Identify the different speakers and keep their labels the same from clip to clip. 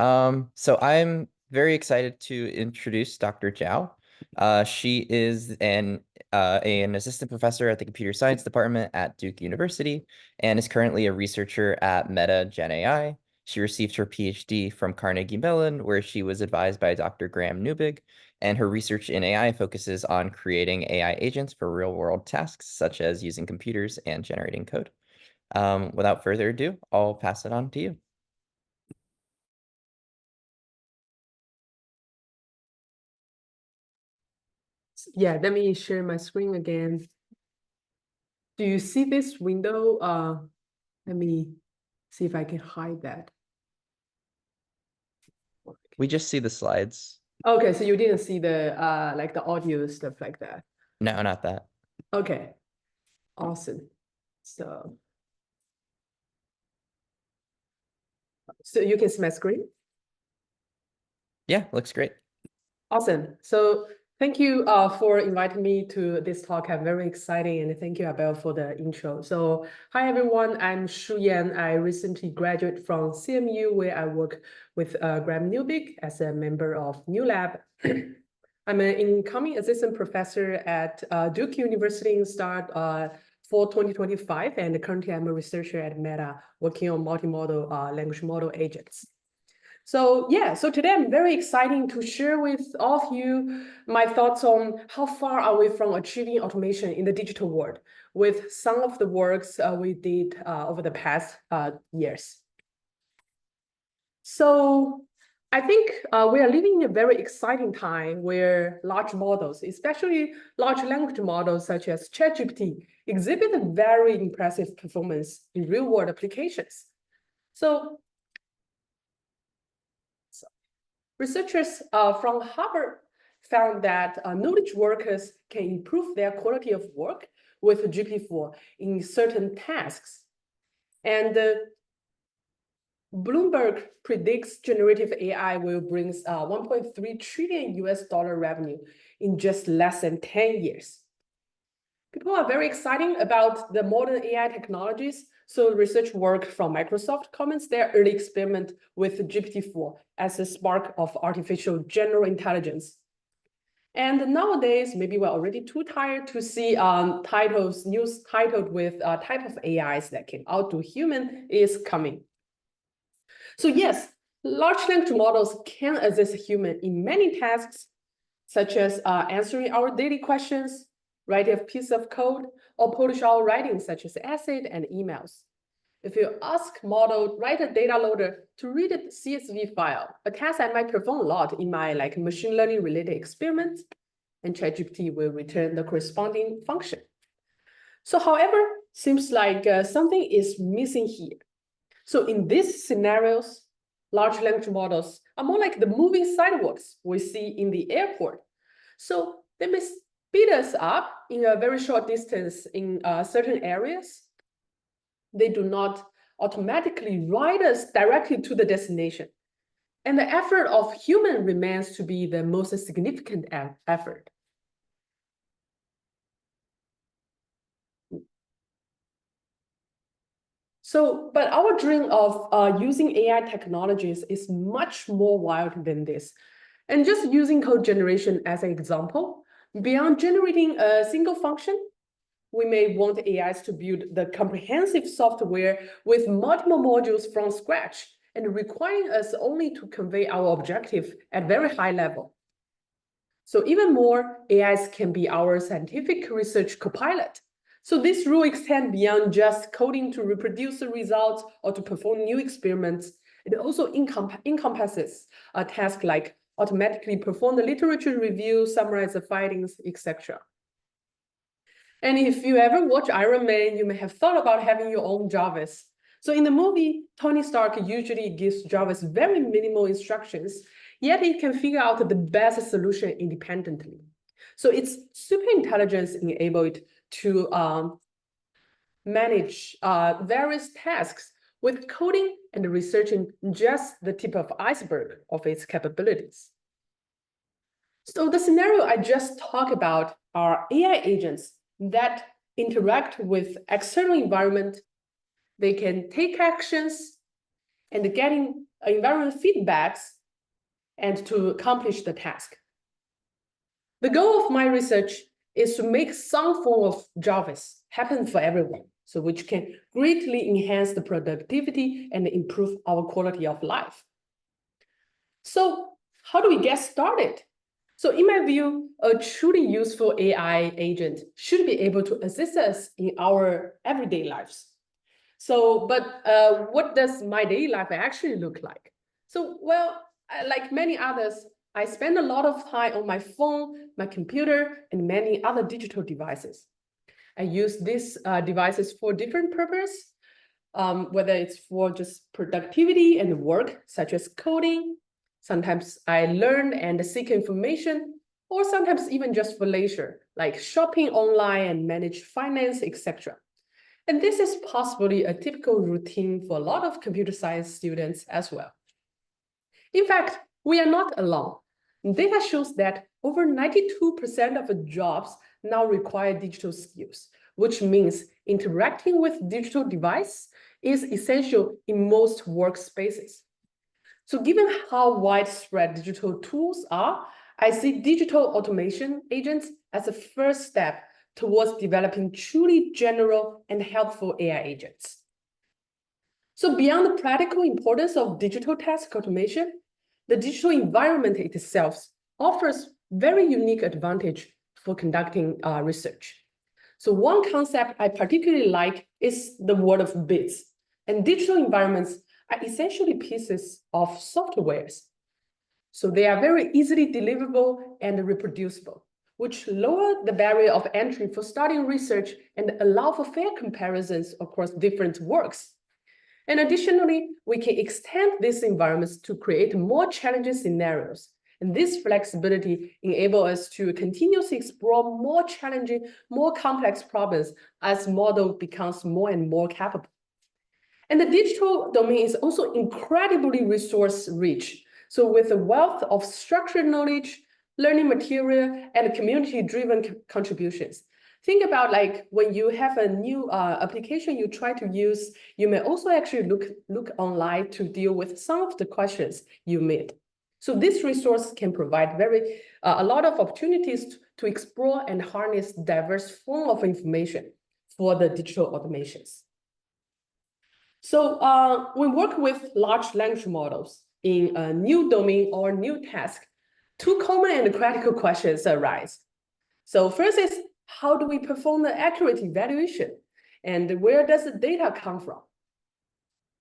Speaker 1: So I'm very excited to introduce Dr. Zhou. She is an assistant professor at the computer science department at Duke University and is currently a researcher at Meta Gen AI. She received her PhD from Carnegie Mellon, where she was advised by Dr. Graham Newbigg, and her research in AI focuses on creating AI agents for real-world tasks, such as using computers and generating code. Without further ado, I'll pass it on to you.
Speaker 2: Yeah, let me share my screen again. Do you see this window? Let me see if I can hide that.
Speaker 1: We just see the slides.
Speaker 2: Okay, so you didn't see the like the audio stuff like that.
Speaker 1: No, not that.
Speaker 2: Okay, awesome. So you can see my screen?
Speaker 1: Yeah, looks great.
Speaker 2: Awesome. So thank you for inviting me to this talk. I'm very excited, and thank you, Abel, for the intro. So hi, everyone. I'm Shuyan. I recently graduated from CMU, where I work with Graham Newbigg as a member of New Lab. I'm an incoming assistant professor at Duke University in start for 2025, and currently I'm a researcher at Meta working on multimodal language model agents. So yeah, so today I'm very excited to share with all of you my thoughts on how far are we from achieving automation in the digital world with some of the works we did over the past years. So I think we are living in a very exciting time where large models, especially large language models such as ChatGPT, exhibit a very impressive performance in real-world applications. So researchers from Harvard found that knowledge workers can improve their quality of work with GPT-4 in certain tasks. And Bloomberg predicts generative AI will bring 1.3 trillion US dollar revenue in just less than 10 years. People are very excited about the modern AI technologies. So research work from Microsoft comments their early experiment with GPT-4 as a spark of artificial general intelligence. And nowadays, maybe we're already too tired to see news titled with type of AIs that can outdo human is coming. So yes, large language models can assist human in many tasks, such as answering our daily questions, writing a piece of code, or polish our writing, such as essays and emails. If you ask model, write a data loader to read a CSV file, a task I might perform a lot in my machine learning related experiments, and ChatGPT will return the corresponding function. So however, seems like something is missing here. So in these scenarios, large language models are more like the moving sidewalks we see in the airport. So they may speed us up in a very short distance in certain areas. They do not automatically ride us directly to the destination. And the effort of human remains to be the most significant effort. So, but our dream of using AI technologies is much more wild than this. And just using code generation as an example, beyond generating a single function, we may want AIs to build the comprehensive software with multiple modules from scratch and requiring us only to convey our objective at very high level. So even more, AIs can be our scientific research copilot. So this rule extends beyond just coding to reproduce the results or to perform new experiments. It also encompasses a task like automatically perform the literature review, summarize the findings, etc. And if you ever watch Iron Man, you may have thought about having your own Jarvis. So in the movie, Tony Stark usually gives Jarvis very minimal instructions, yet it can figure out the best solution independently. So its super intelligence enables it to manage various tasks with coding and researching just the tip of the iceberg of its capabilities. So the scenario I just talked about are AI agents that interact with external environment. They can take actions and getting environment feedbacks, and to accomplish the task. The goal of my research is to make some form of Jarvis happen for everyone, so which can greatly enhance the productivity and improve our quality of life. So how do we get started? So in my view, a truly useful AI agent should be able to assist us in our everyday lives. So, but what does my daily life actually look like? So, well, like many others, I spend a lot of time on my phone, my computer, and many other digital devices. I use these devices for different purposes, whether it's for just productivity and work, such as coding. Sometimes I learn and seek information, or sometimes even just for leisure, like shopping online and manage finance, etc. And this is possibly a typical routine for a lot of computer science students as well. In fact, we are not alone. Data shows that over 92% of the jobs now require digital skills, which means interacting with digital device is essential in most workspaces. So given how widespread digital tools are, I see digital automation agents as a first step towards developing truly general and helpful AI agents. So beyond the practical importance of digital task automation, the digital environment itself offers very unique advantage for conducting research. So one concept I particularly like is the world of bits. And digital environments are essentially pieces of softwares. So they are very easily deliverable and reproducible, which lower the barrier of entry for starting research and allow for fair comparisons across different works. And additionally, we can extend these environments to create more challenging scenarios. And this flexibility enables us to continuously explore more challenging, more complex problems as model becomes more and more capable. And the digital domain is also incredibly resource rich. So with a wealth of structured knowledge, learning material, and community-driven contributions. Think about like when you have a new application you try to use, you may also actually look online to deal with some of the questions you made. So this resource can provide a lot of opportunities to explore and harness diverse forms of information for the digital automations. So we work with large language models in a new domain or new task. Two common and critical questions arise. So first is, how do we perform the accurate evaluation? And where does the data come from?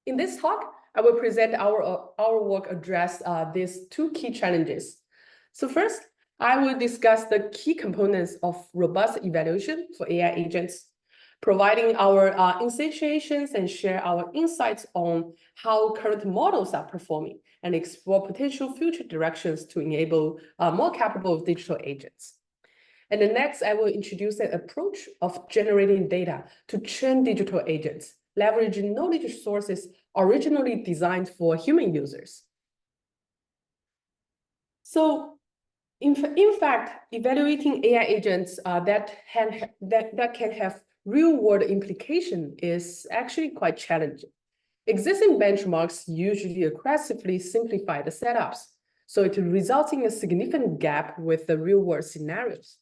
Speaker 2: In this talk, I will present our work address these two key challenges. So first, I will discuss the key components of robust evaluation for AI agents, providing our instantiations and share our insights on how current models are performing and explore potential future directions to enable more capable digital agents. And then next, I will introduce an approach of generating data to train digital agents, leveraging knowledge sources originally designed for human users. So in fact, evaluating AI agents that can have real-world implication is actually quite challenging. Existing benchmarks usually aggressively simplify the setups, so it results in a significant gap with the real-world scenarios.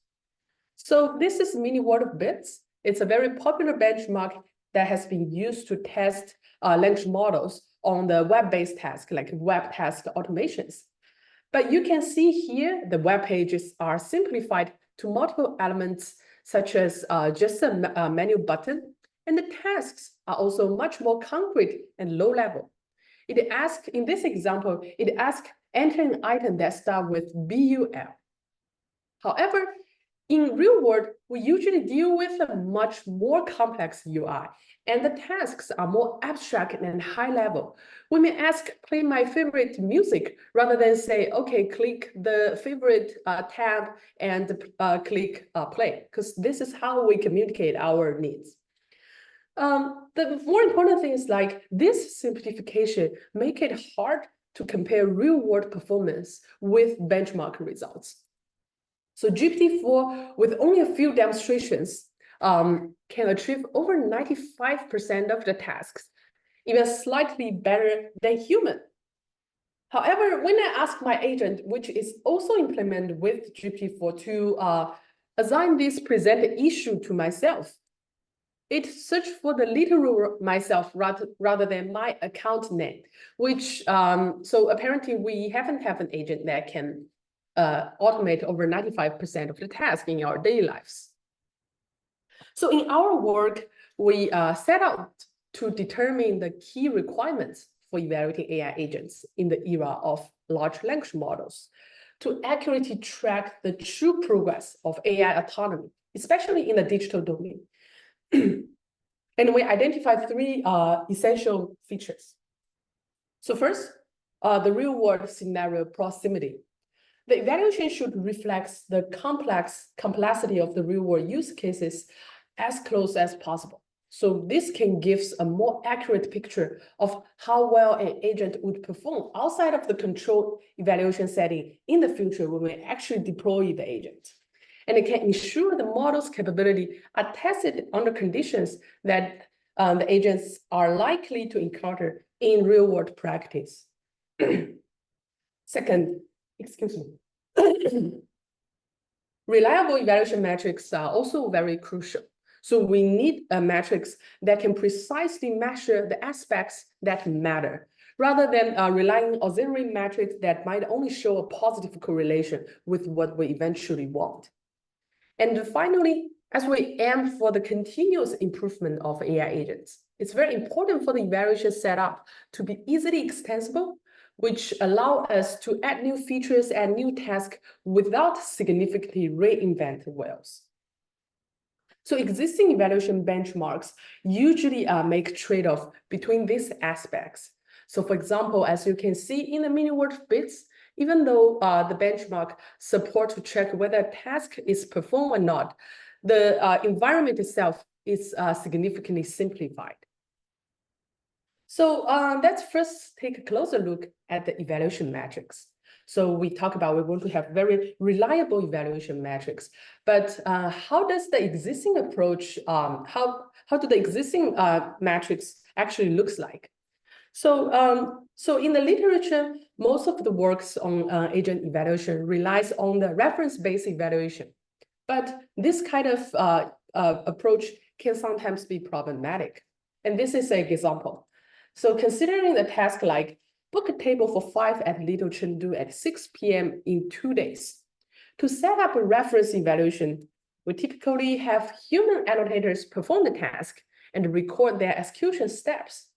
Speaker 2: So this is mini world of bits. It's a very popular benchmark that has been used to test language models on the web-based task, like web task automations. But you can see here, the web pages are simplified to multiple elements, such as just a menu button, and the tasks are also much more concrete and low level. It asks, in this example, it asks enter an item that starts with BUL. However, in real world, we usually deal with a much more complex UI, and the tasks are more abstract and high level. We may ask, play my favorite music, rather than say, okay, click the favorite tab and click play, because this is how we communicate our needs. The more important thing is like this simplification make it hard to compare real world performance with benchmark results. So GPT-4, with only a few demonstrations, can achieve over 95% of the tasks, even slightly better than human. However, when I ask my agent, which is also implemented with GPT-4 to assign this present issue to myself, it searched for the literal myself rather than my account name, which, so apparently we haven't have an agent that can automate over 95% of the task in our daily lives. So in our work, we set out to determine the key requirements for evaluating AI agents in the era of large language models to accurately track the true progress of AI autonomy, especially in the digital domain. And we identify three essential features. So first, the real-world scenario proximity. The evaluation should reflect the complexity of the real-world use cases as close as possible. So this can give a more accurate picture of how well an agent would perform outside of the controlled evaluation setting in the future when we actually deploy the agent. And it can ensure the model's capability are tested under conditions that the agents are likely to encounter in real-world practice. Second, excuse me. Reliable evaluation metrics are also very crucial. So we need a metrics that can precisely measure the aspects that matter, rather than relying on auxiliary metrics that might only show a positive correlation with what we eventually want. And finally, as we aim for the continuous improvement of AI agents, it's very important for the evaluation setup to be easily extensible, which allow us to add new features and new tasks without significantly reinvent wheels. So existing evaluation benchmarks usually make trade-off between these aspects. So for example, as you can see in the mini-word bits, even though the benchmark support to check whether a task is performed or not, the environment itself is significantly simplified. So let's first take a closer look at the evaluation metrics. So we talk about we want to have very reliable evaluation metrics, but how does the existing approach, how do the existing metrics actually looks like? So, so in the literature, most of the works on agent evaluation relies on the reference-based evaluation, but this kind of approach can sometimes be problematic. And this is an example. So considering the task like book a table for 5 at Little Chengdu at 6 p.m. in 2 days. To set up a reference evaluation, we typically have human annotators perform the task and record their execution steps.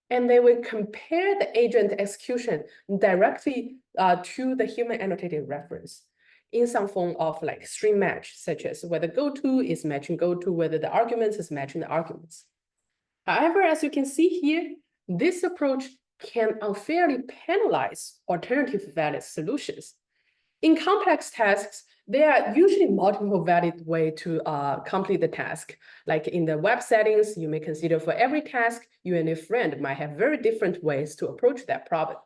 Speaker 2: And they will compare the agent execution directly to the human annotated reference in some form of like string match, such as whether goto is matching goto, whether the arguments is matching the arguments. However, as you can see here, this approach can unfairly penalize alternative valid solutions. In complex tasks, there are usually multiple valid ways to complete the task. Like in the web settings, you may consider for every task, you and your friend might have very different ways to approach that problem.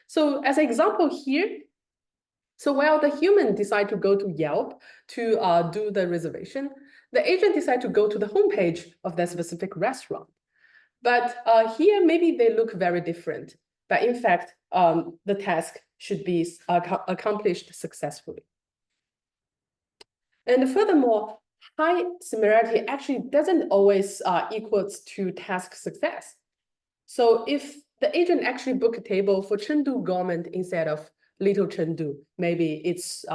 Speaker 2: So as an example here, so while the human decide to go to Yelp to do the reservation, the agent decide to go to the homepage of that specific restaurant. But here, maybe they look very different. But in fact, the task should be accomplished successfully. And furthermore, high similarity actually doesn't always equals to task success. So if the agent actually book a table for Chengdu government instead of Little Chengdu, maybe it's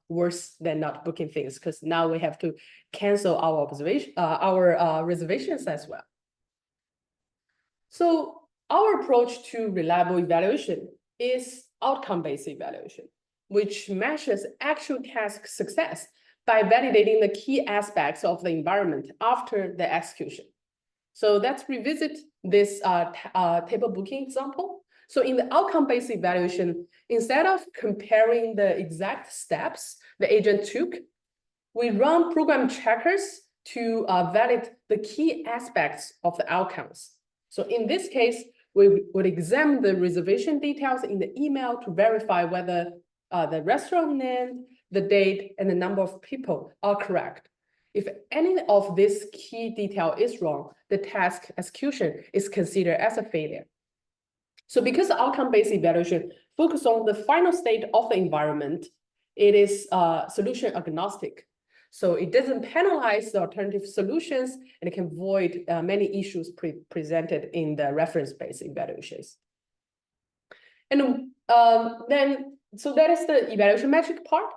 Speaker 2: worse than not booking things because now we have to cancel our reservations as well. So our approach to reliable evaluation is outcome-based evaluation, which measures actual task success by validating the key aspects of the environment after the execution. So let's revisit this table booking example. So in the outcome-based evaluation, instead of comparing the exact steps the agent took, we run program checkers to validate the key aspects of the outcomes. So in this case, we would examine the reservation details in the email to verify whether the restaurant name, the date, and the number of people are correct. If any of this key detail is wrong, the task execution is considered as a failure. So because outcome-based evaluation focus on the final state of the environment, it is solution agnostic. So it doesn't penalize the alternative solutions, and it can avoid many issues presented in the reference-based evaluations. And then, so that is the evaluation metric part.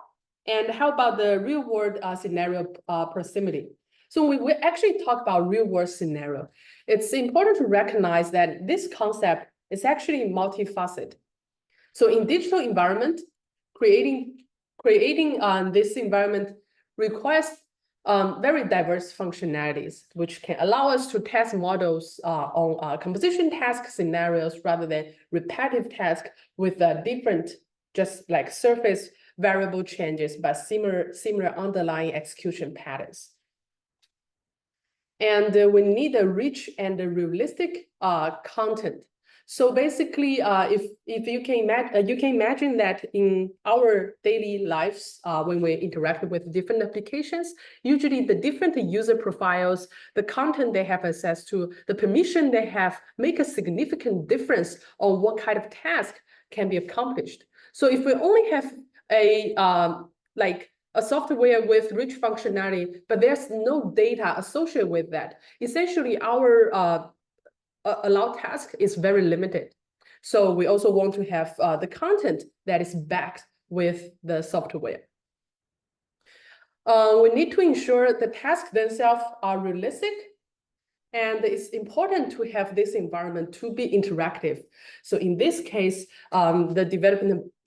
Speaker 2: And how about the real-world scenario proximity? So we actually talk about real-world scenario. It's important to recognize that this concept is actually multifaceted. So in digital environment, creating this environment requires very diverse functionalities, which can allow us to test models on composition task scenarios rather than repetitive tasks with different, just like surface variable changes, but similar underlying execution patterns. And we need a rich and a realistic content. So basically, if you can imagine that in our daily lives, when we interact with different applications, usually the different user profiles, the content they have access to, the permission they have, make a significant difference on what kind of task can be accomplished. So if we only have a software with rich functionality, but there's no data associated with that, essentially our allowed task is very limited. So we also want to have the content that is backed with the software. We need to ensure the tasks themselves are realistic, and it's important to have this environment to be interactive. So in this case, the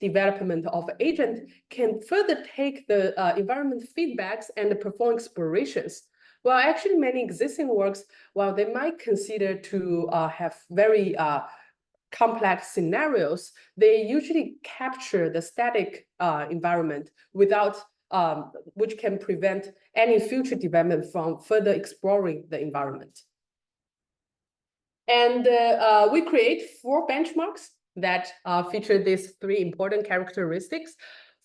Speaker 2: development of agent can further take the environment feedbacks and perform explorations. Well, actually, many existing works, while they might consider to have very complex scenarios, they usually capture the static environment without, which can prevent any future development from further exploring the environment. And we create 4 benchmarks that feature these 3 important characteristics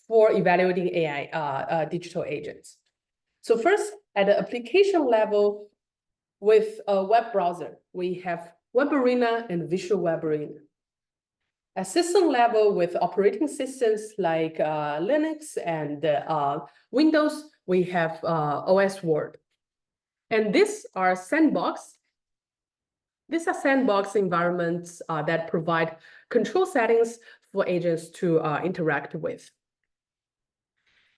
Speaker 2: for evaluating AI digital agents. So first, at the application level, with a web browser, we have Web Arena and Visual Web Arena. At system level, with operating systems like Linux and Windows, we have OS Word. And these are sandbox environments that provide control settings for agents to interact with.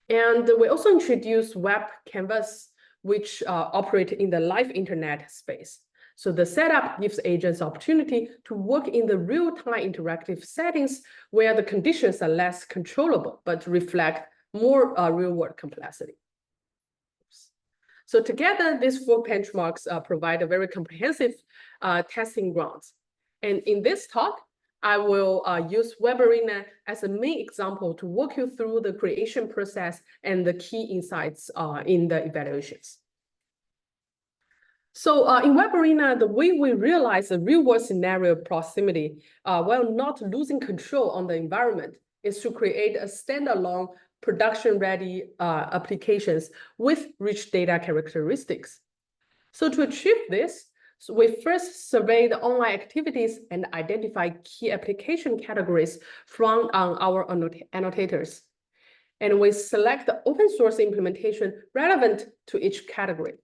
Speaker 2: And we also introduced Web Canvas, which operate in the live internet space. So the setup gives agents opportunity to work in the real-time interactive settings where the conditions are less controllable, but reflect more real-world complexity. So together, these 4 benchmarks provide a very comprehensive testing grounds. And in this talk, I will use Web Arena as a main example to walk you through the creation process and the key insights in the evaluations. So in Web Arena, the way we realize a real-world scenario proximity while not losing control on the environment is to create a standalone production-ready applications with rich data characteristics. So to achieve this, so we first survey the online activities and identify key application categories from our annotators. And we select the open source implementation relevant to each category.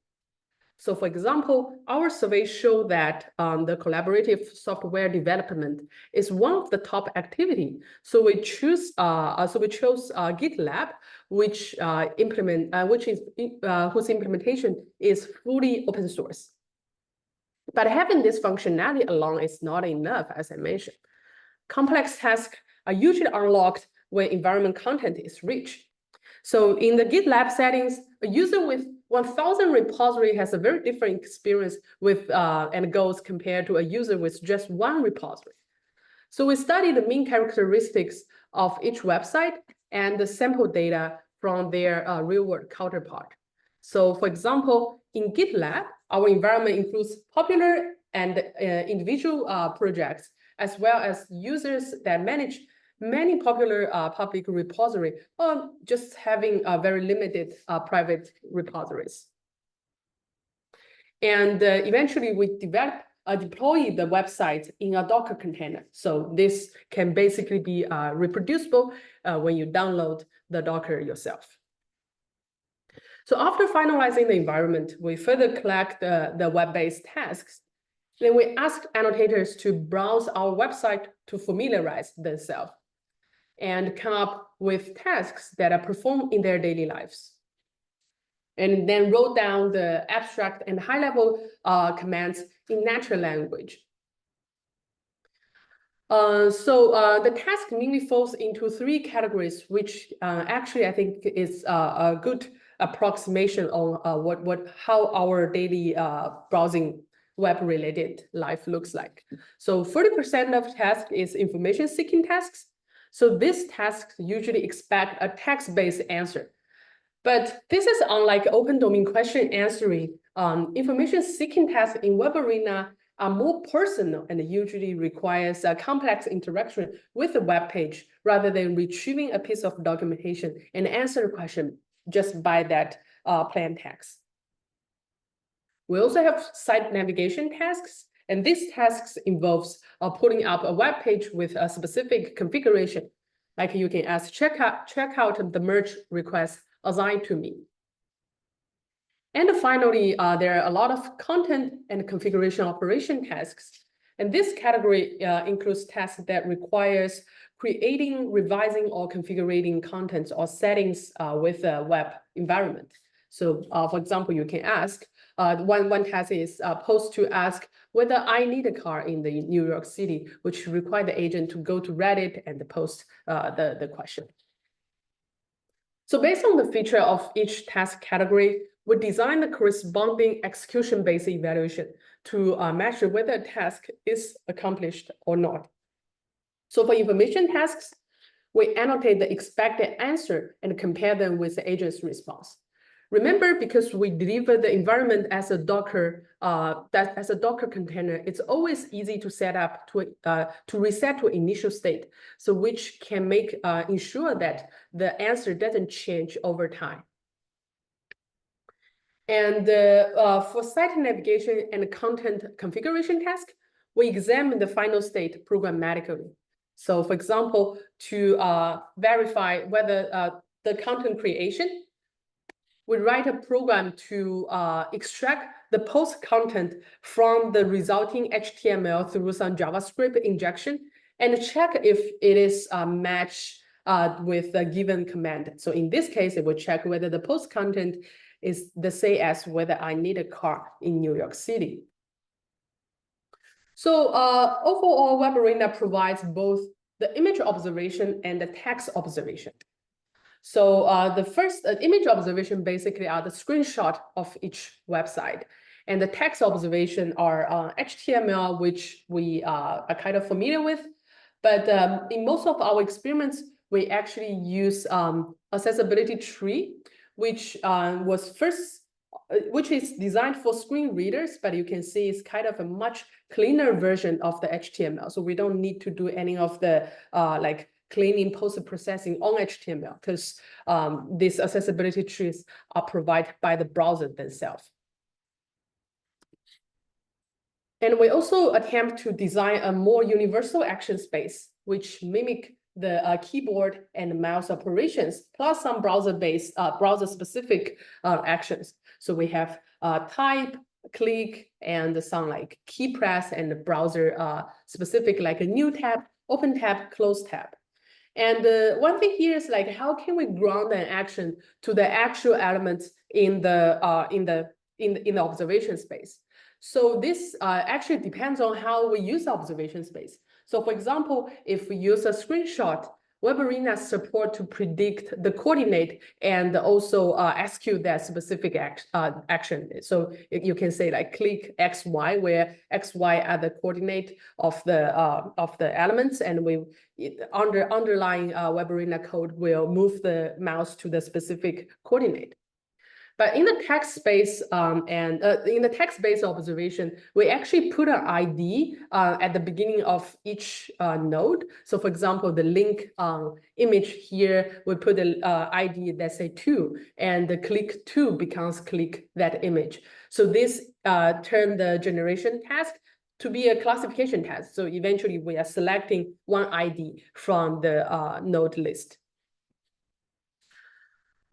Speaker 2: So for example, our surveys show that the collaborative software development is one of the top activity. So we chose GitLab, whose implementation is fully open source. But having this functionality alone is not enough, as I mentioned. Complex tasks are usually unlocked when environment content is rich. So in the GitLab settings, a user with 1,000 repository has a very different experience with and goals compared to a user with just 1 repository. So we study the main characteristics of each website and the sample data from their real-world counterpart. So for example, in GitLab, our environment includes popular and individual projects, as well as users that manage many popular public repository, or just having very limited private repositories. And eventually we develop deploy the website in a Docker container. So this can basically be reproducible when you download the Docker yourself. So after finalizing the environment, we further collect the web-based tasks. Then we ask annotators to browse our website to familiarize themselves and come up with tasks that are performed in their daily lives. And then wrote down the abstract and high-level commands in natural language. The task mainly falls into three categories, which actually I think is a good approximation on how our daily browsing web-related life looks like. So 40% of task is information-seeking tasks. So these tasks usually expect a text-based answer. But this is unlike open domain question answering. Information-seeking tasks in web arena are more personal and usually requires a complex interaction with the web page rather than retrieving a piece of documentation and answer the question just by that plain text. We also have site navigation tasks, and these tasks involves putting up a web page with a specific configuration. Like you can ask check out the merge request assigned to me. And finally, there are a lot of content and configuration operation tasks. And this category includes tasks that requires creating, revising, or configuring contents or settings with a web environment. So for example, you can ask, one task is post to ask whether I need a car in the New York City, which require the agent to go to Reddit and post the question. So based on the feature of each task category, we design the corresponding execution-based evaluation to measure whether a task is accomplished or not. So for information tasks, we annotate the expected answer and compare them with the agent's response. Remember, because we deliver the environment as a Docker container, it's always easy to set up to reset to initial state, so which can make ensure that the answer doesn't change over time. And for site navigation and content configuration task, we examine the final state programmatically. So for example, to verify whether the content creation, we write a program to extract the post content from the resulting HTML through some JavaScript injection and check if it is matched with a given command. So in this case, it will check whether the post content is the same as whether I need a car in New York City. So overall, Web Arena provides both the image observation and the text observation. So the first image observation basically are the screenshot of each website. And the text observation are HTML, which we are kind of familiar with. But in most of our experiments, we actually use accessibility tree, which which is designed for screen readers, but you can see it's kind of a much cleaner version of the HTML. So we don't need to do any of the like cleaning post-processing on HTML because these accessibility trees are provided by the browser themselves. And we also attempt to design a more universal action space, which mimic the keyboard and mouse operations, plus some browser-based, browser-specific actions. So we have type, click, and some like key press and browser specific, like a new tab, open tab, close tab. And one thing here is like, how can we ground an action to the actual elements in the observation space? So this actually depends on how we use the observation space. So for example, if we use a screenshot, Web Arena support to predict the coordinate and also execute that specific action. So you can say like click X, Y, where X, Y are the coordinate of the elements, and we underlying Web Arena code will move the mouse to the specific coordinate. But in the text space in the text-based observation, we actually put an ID at the beginning of each node. So for example, the link image here, we put an ID that say 2, and the click 2 becomes click that image. So this turn the generation task to be a classification test. So eventually we are selecting one ID from the node list.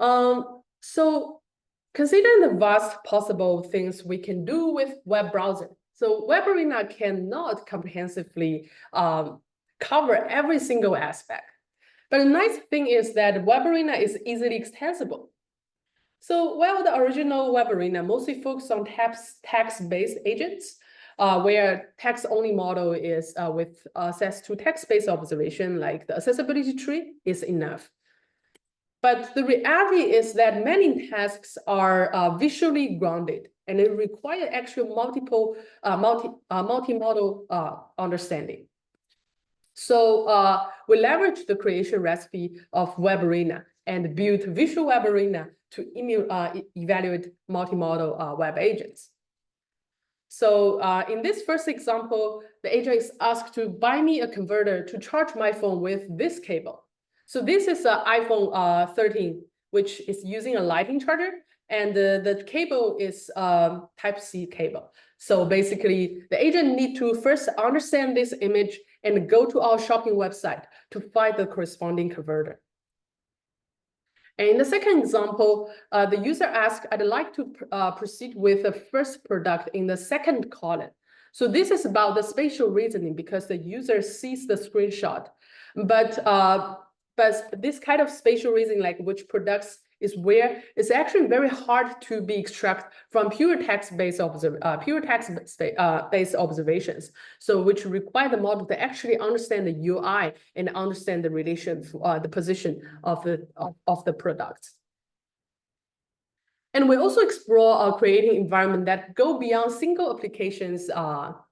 Speaker 2: So considering the vast possible things we can do with web browser. So Web Arena cannot comprehensively cover every single aspect. But the nice thing is that Web Arena is easily extensible. So while the original Web Arena mostly focused on text-based agents, where text-only model is with access to text-based observation, like the accessibility tree, is enough. But the reality is that many tasks are visually grounded, and it requires actual multimodal understanding. So we leverage the creation recipe of Web Arena and build Visual Web Arena to evaluate multimodal web agents. So in this first example, the agent is asked to buy me a converter to charge my phone with this cable. So this is an iPhone 13, which is using a Lightning charger, and the cable is Type-C cable. So basically, the agent needs to first understand this image and go to our shopping website to find the corresponding converter. And in the second example, the user asked, I'd like to proceed with the first product in the second column. So this is about the spatial reasoning because the user sees the screenshot. But this kind of spatial reasoning, like which products is where, is actually very hard to be extracted from pure text-based observations. So which require the model to actually understand the UI and understand the relation, the position of the product. And we also explore creating environment that go beyond single applications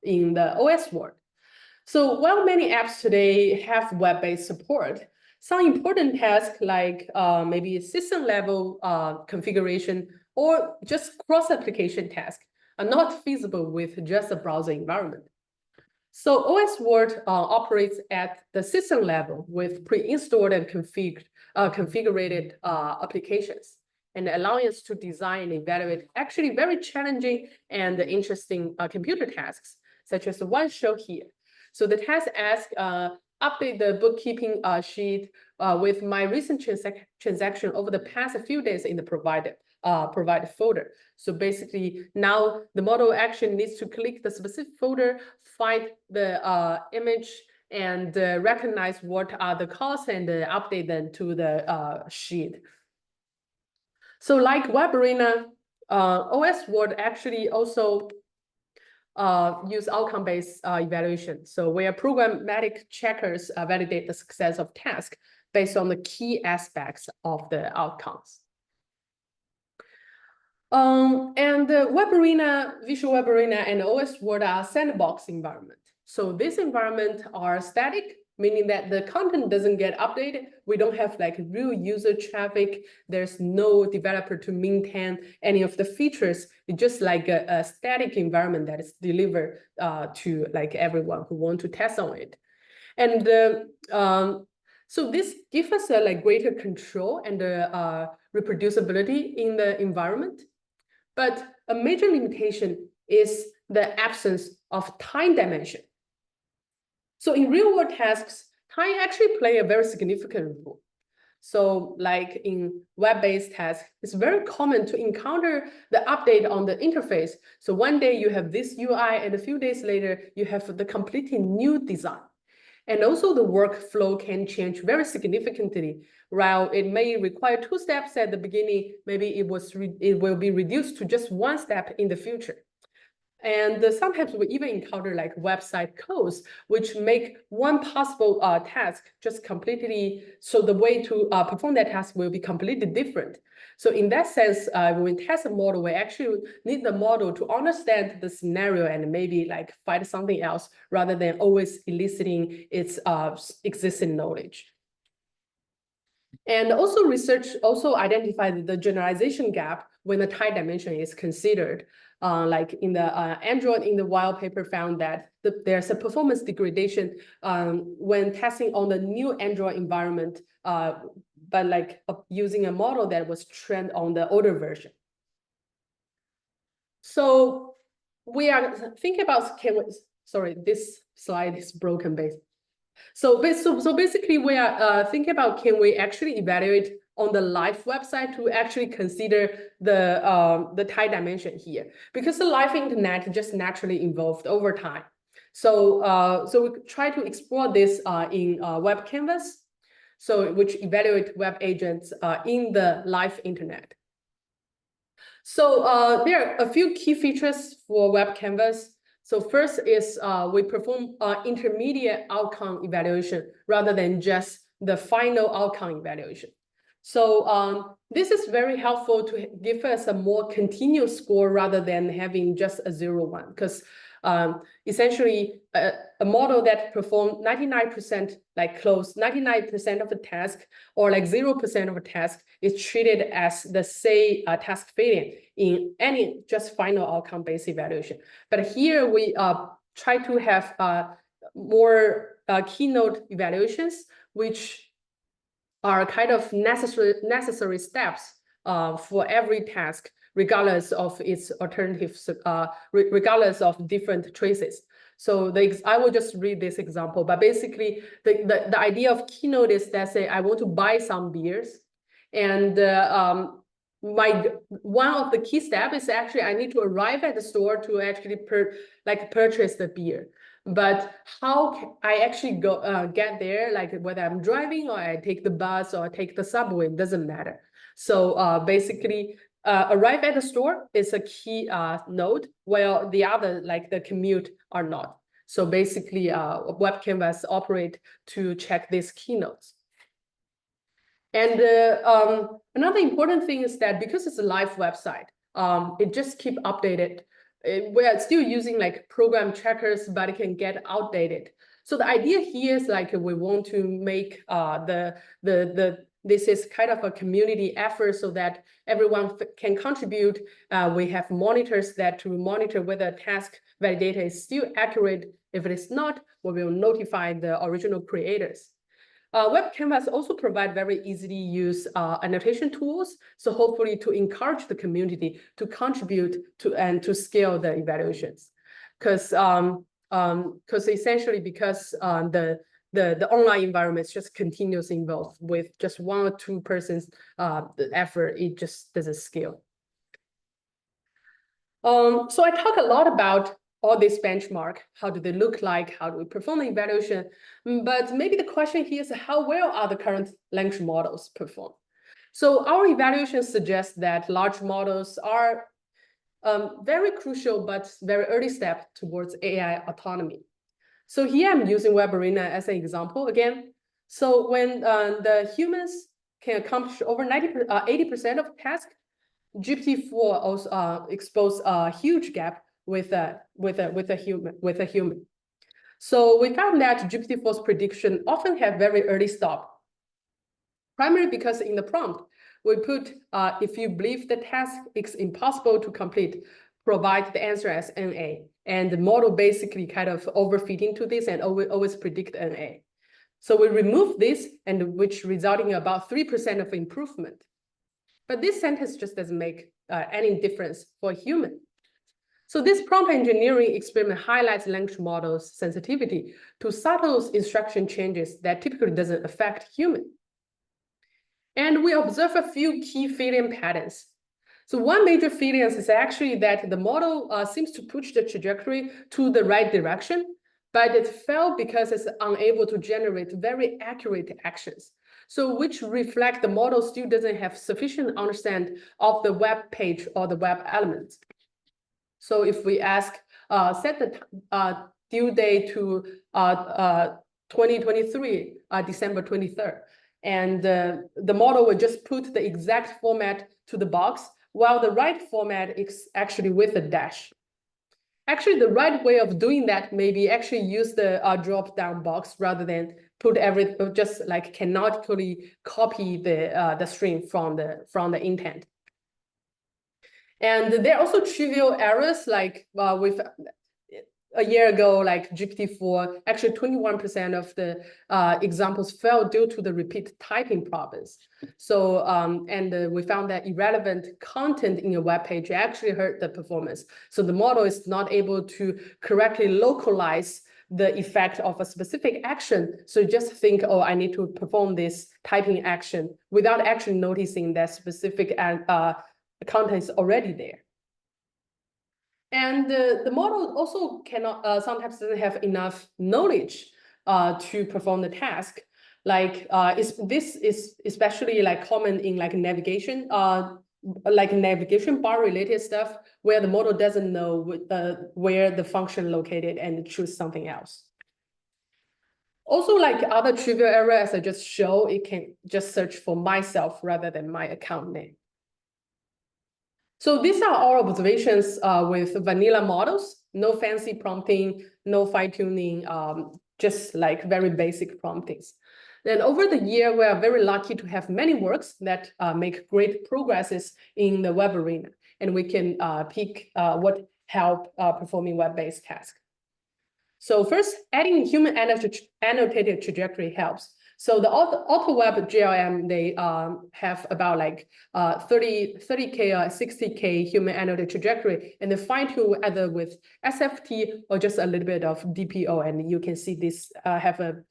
Speaker 2: in the OS world. So while many apps today have web-based support, some important tasks like maybe system level configuration or just cross-application tasks are not feasible with just a browser environment. So OS World operates at the system level with pre-installed and configured applications, and allowing us to design and evaluate actually very challenging and interesting computer tasks, such as the one shown here. So the task asks, update the bookkeeping sheet with my recent transaction over the past few days in the provided folder. So basically, now the model action needs to click the specific folder, find the image, and recognize what are the costs and update them to the sheet. So like Web Arena, OS World actually also use outcome-based evaluation. So where programmatic checkers validate the success of tasks based on the key aspects of the outcomes. And Web Arena, Visual Web Arena, and OS World are sandbox environment. So these environments are static, meaning that the content doesn't get updated. We don't have like real user traffic. There's no developer to maintain any of the features. It's just like a static environment that is delivered to like everyone who want to test on it. And so this gives us a like greater control and reproducibility in the environment. But a major limitation is the absence of time dimension. So in real world tasks, time actually play a very significant role. So like in web-based tasks, it's very common to encounter the update on the interface. So one day you have this UI and a few days later, you have the completely new design. And also the workflow can change very significantly. While it may require 2 steps at the beginning, maybe it will be reduced to just 1 step in the future. And sometimes we even encounter like website codes, which make one possible task just completely, so the way to perform that task will be completely different. So in that sense, when we test a model, we actually need the model to understand the scenario and maybe like find something else rather than always eliciting its existing knowledge. And also research also identified the generalization gap when the time dimension is considered. Like in the Android in the wild paper found that there's a performance degradation when testing on the new Android environment, but like using a model that was trained on the older version. So we are thinking about, sorry, this slide is broken basically. So basically we are thinking about, can we actually evaluate on the live website to actually consider the time dimension here? Because the live internet just naturally evolved over time. So we try to explore this in Web Canvas, so which evaluate web agents in the live internet. So there are a few key features for Web Canvas. So first is we perform intermediate outcome evaluation rather than just the final outcome evaluation. So this is very helpful to give us a more continuous score rather than having just a 0-1, because essentially a model that performed 99%, like close 99% of the task, or like 0% of a task, is treated as the task failure in any just final outcome-based evaluation. But here we try to have more keynote evaluations, which are kind of necessary steps for every task, regardless of its alternatives, regardless of different choices. So I will just read this example, but basically the idea of keynote is that, say I want to buy some beers, and one of the key steps is actually I need to arrive at the store to actually purchase the beer. But how can I actually get there, like whether I'm driving or I take the bus or I take the subway, it doesn't matter. So basically arrive at the store is a key node, while the other, like the commute, are not. So basically Web Canvas operate to check these keynotes. And another important thing is that because it's a live website, it just keep updated. We are still using like program trackers, but it can get outdated. So the idea here is like we want to make this is kind of a community effort so that everyone can contribute. We have monitors that to monitor whether task validator is still accurate. If it is not, we will notify the original creators. Web Canvas also provide very easily use annotation tools, so hopefully to encourage the community to contribute to and to scale the evaluations, because essentially because the online environment is just continuously involved with just 1 or 2 persons effort, it just doesn't scale. So I talk a lot about all this benchmark, how do they look like, how do we perform the evaluation? But maybe the question here is how well are the current language models perform? So our evaluation suggests that large models are very crucial, but very early step towards AI autonomy. So here I'm using WebArena as an example again. So when the humans can accomplish over 80% of tasks, GPT-4 also exposed a huge gap with a human. So we found that GPT-4's prediction often have very early stop, primarily because in the prompt we put if you believe the task is impossible to complete, provide the answer as NA, and the model basically kind of overfitting to this and always predict NA. So we remove this, and which resulting in about 3% of improvement. But this sentence just doesn't make any difference for a human. So this prompt engineering experiment highlights language models' sensitivity to subtle instruction changes that typically doesn't affect human. And we observe a few key failure patterns. So one major failure is actually that the model seems to push the trajectory to the right direction, but it failed because it's unable to generate very accurate actions. So which reflect the model still doesn't have sufficient understanding of the web page or the web elements. So if we ask, set the due date to 2023, December 23rd, and the model will just put the exact format to the box, while the right format is actually with a dash. Actually, the right way of doing that may be actually use the drop-down box rather than put everything, just like canonically copy the string from the intent. And there are also trivial errors, like a year ago, like GPT-4, actually 21% of the examples failed due to the repeat typing problems. So, we found that irrelevant content in a web page actually hurt the performance. So the model is not able to correctly localize the effect of a specific action. So just think, oh, I need to perform this typing action without actually noticing that specific content is already there. And the model also cannot sometimes doesn't have enough knowledge to perform the task. Like this is especially like common in like navigation bar related stuff where the model doesn't know where the function located and choose something else. Also, like other trivial error, as I just show, it can just search for myself rather than my account name. So these are our observations with vanilla models, no fancy prompting, no fine-tuning, just like very basic promptings. Then over the year, we are very lucky to have many works that make great progresses in the web arena, and we can pick what help performing web-based tasks. So first, adding human annotated trajectory helps. So the AutoWeb GLM, they have about like 30K or 60K human annotated trajectory, and they fine-tune either with SFT or just a little bit of DPO, and you can see this have a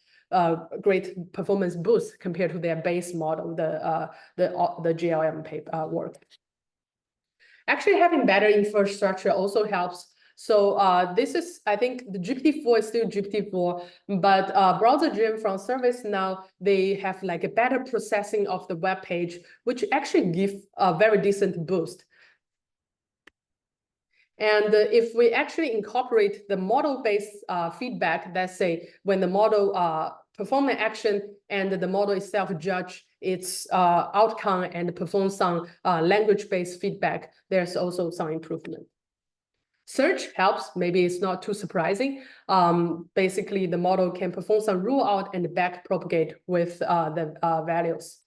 Speaker 2: great performance boost compared to their base model, the GLM work. Actually, having better infrastructure also helps. So this is, I think the GPT-4 is still GPT-4, but browser gem from ServiceNow, they have like a better processing of the web page, which actually give a very decent boost. And if we actually incorporate the model-based feedback, let's say when the model perform an action and the model itself judge its outcome and perform some language-based feedback, there's also some improvement. Search helps, maybe it's not too surprising. Basically, the model can perform some rule out and back propagate with the values.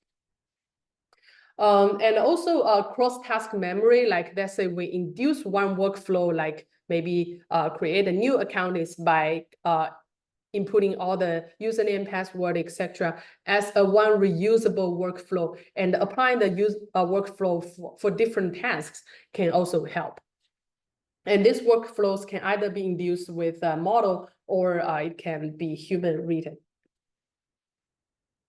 Speaker 2: And also cross-task memory, like let's say we induce one workflow, like maybe create a new account is by inputting all the username, password, etc., as a one reusable workflow, and applying the workflow for different tasks can also help. And these workflows can either be induced with a model or it can be human written.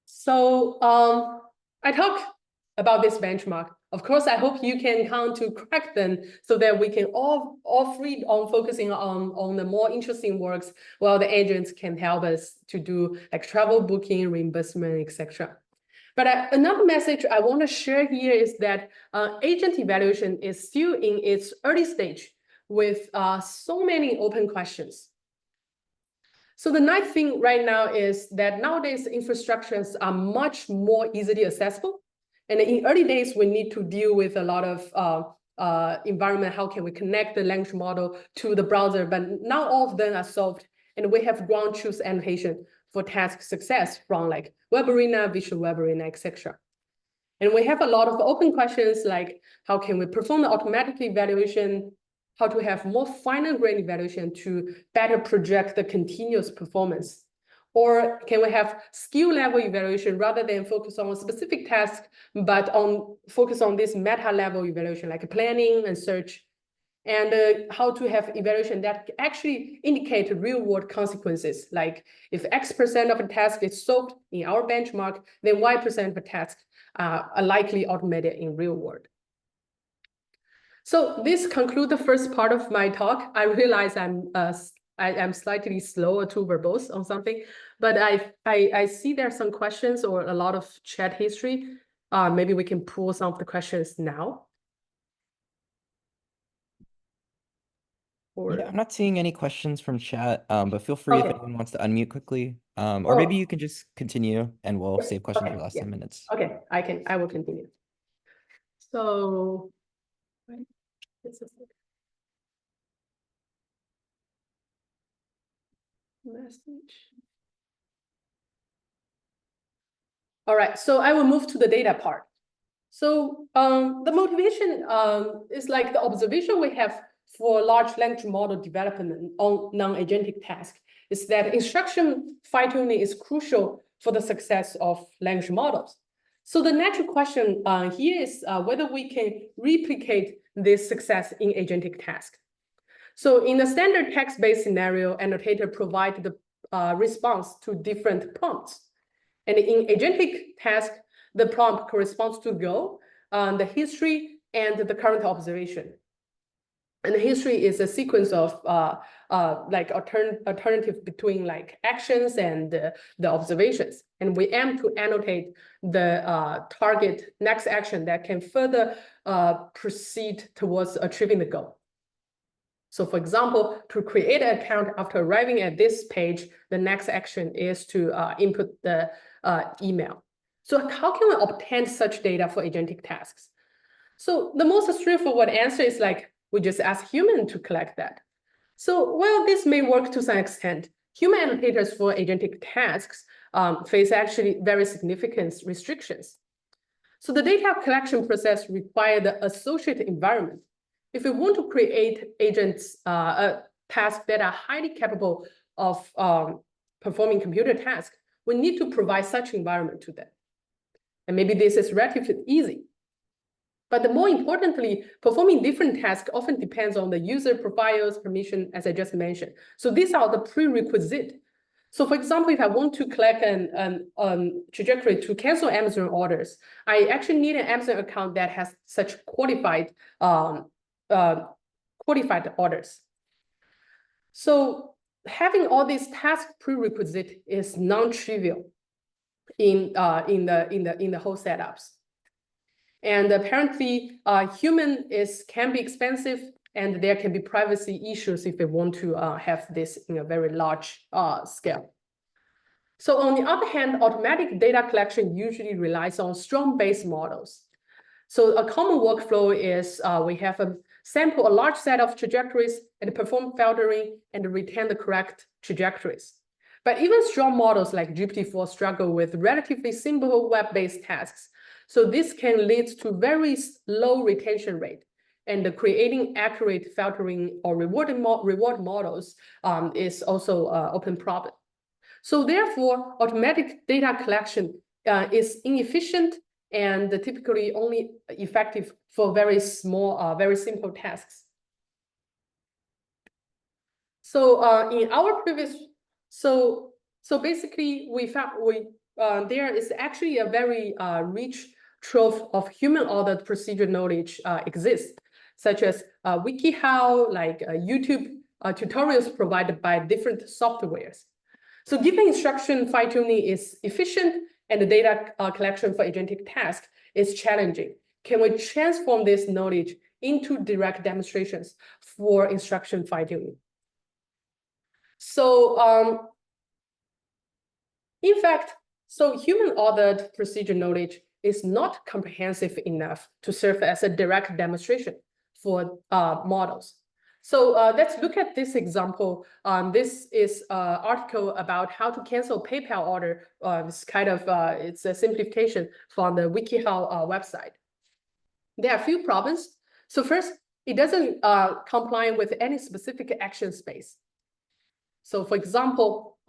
Speaker 2: So I talk about this benchmark. Of course, I hope you can come to crack them so that we can all free on focusing on the more interesting works, while the agents can help us to do like travel booking, reimbursement, etc. But another message I want to share here is that agent evaluation is still in its early stage with so many open questions. So the nice thing right now is that nowadays infrastructures are much more easily accessible. And in early days, we need to deal with a lot of environment. How can we connect the language model to the browser? But now all of them are solved, and we have ground truth annotation for task success from like Web Arena, Visual Web Arena, etc. And we have a lot of open questions like how can we perform the automatic evaluation, how to have more finer grained evaluation to better project the continuous performance. Or can we have skill level evaluation rather than focus on a specific task, but focus on this meta level evaluation like planning and search, and how to have evaluation that actually indicate real world consequences. Like if X% of a task is solved in our benchmark, then Y% of a task are likely automated in real world. So this concludes the first part of my talk. I realize I'm slightly slow or too verbose on something, but I see there are some questions or a lot of chat history. Maybe we can pull some of the questions now.
Speaker 1: Yeah, I'm not seeing any questions from chat, but feel free if anyone wants to unmute quickly, or maybe you can just continue and we'll save questions for the last 10 minutes.
Speaker 2: Okay, I will continue. So, message. All right, so I will move to the data part. So the motivation is like the observation we have for large language model development on non-agentic tasks is that instruction fine-tuning is crucial for the success of language models. So the natural question here is whether we can replicate this success in agentic tasks. So in a standard text-based scenario, annotator provide the response to different prompts. And in agentic task, the prompt corresponds to goal, the history, and the current observation. And the history is a sequence of like alternative between like actions and the observations. And we aim to annotate the target next action that can further proceed towards achieving the goal. So for example, to create an account after arriving at this page, the next action is to input the email. So how can we obtain such data for agentic tasks? So the most straightforward answer is like, we just ask human to collect that. So while this may work to some extent, human annotators for agentic tasks face actually very significant restrictions. So the data collection process requires the associated environment. If we want to create agents, tasks that are highly capable of performing computer tasks, we need to provide such environment to them. And maybe this is relatively easy. But more importantly, performing different tasks often depends on the user profiles, permission, as I just mentioned. So these are the prerequisites. So for example, if I want to collect an trajectory to cancel Amazon orders, I actually need an Amazon account that has such qualified orders. So having all these task prerequisites is non-trivial in the whole setups. And apparently, human can be expensive, and there can be privacy issues if they want to have this in a very large scale. So on the other hand, automatic data collection usually relies on strong base models. So a common workflow is we have a large set of trajectories and perform filtering and retain the correct trajectories. But even strong models like GPT-4 struggle with relatively simple web-based tasks. So this can lead to very low retention rate, and creating accurate filtering or reward models is also an open problem. So therefore, automatic data collection is inefficient and typically only effective for very small, very simple tasks. So in our previous, so basically we found there is actually a very rich trove of human-authored procedure knowledge exists, such as WikiHow, like YouTube tutorials provided by different softwares. So given instruction fine-tuning is efficient and the data collection for agentic tasks is challenging, can we transform this knowledge into direct demonstrations for instruction fine-tuning? So in fact, so human-authored procedure knowledge is not comprehensive enough to serve as a direct demonstration for models. So let's look at this example. This is an article about how to cancel PayPal order. It's kind of it's a simplification from the WikiHow website. There are a few problems. So first, it doesn't comply with any specific action space. So for example,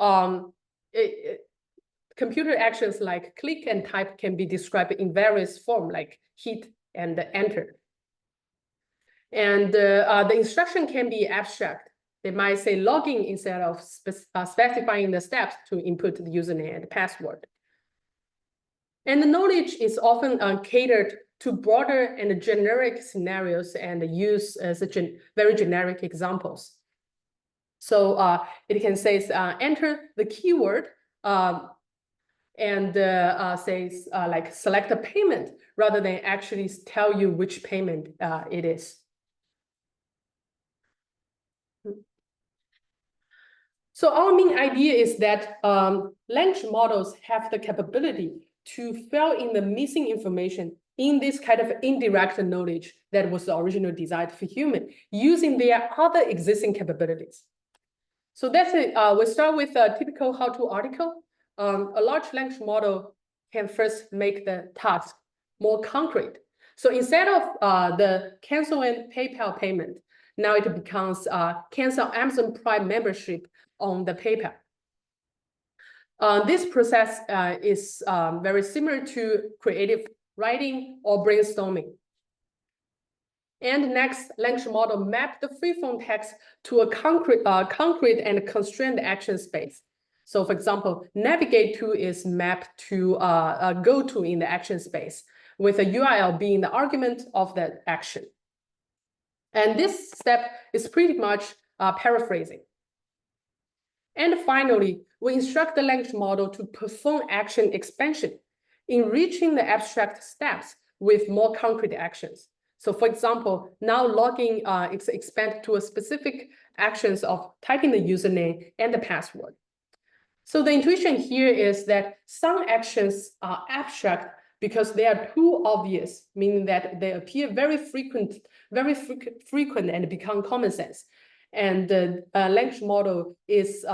Speaker 2: computer actions like click and type can be described in various forms like hit and enter. And the instruction can be abstract. They might say login instead of specifying the steps to input the username and password. And the knowledge is often catered to broader and generic scenarios and use such very generic examples. So it can say enter the keyword and says like select a payment rather than actually tell you which payment it is. So our main idea is that language models have the capability to fill in the missing information in this kind of indirect knowledge that was originally designed for human, using their other existing capabilities. So that's it. We'll start with a typical how-to article. A large language model can first make the task more concrete. So instead of the cancel and PayPal payment, now it becomes cancel Amazon Prime membership on the PayPal. This process is very similar to creative writing or brainstorming. And next, language model map the free-form text to a concrete and constrained action space. So for example, navigate to is mapped to go to in the action space, with a URL being the argument of that action. And this step is pretty much paraphrasing. And finally, we instruct the language model to perform action expansion, enriching the abstract steps with more concrete actions. So for example, now logging is expanded to a specific actions of typing the username and the password. So the intuition here is that some actions are abstract because they are too obvious, meaning that they appear very frequent and become common sense. And the language model is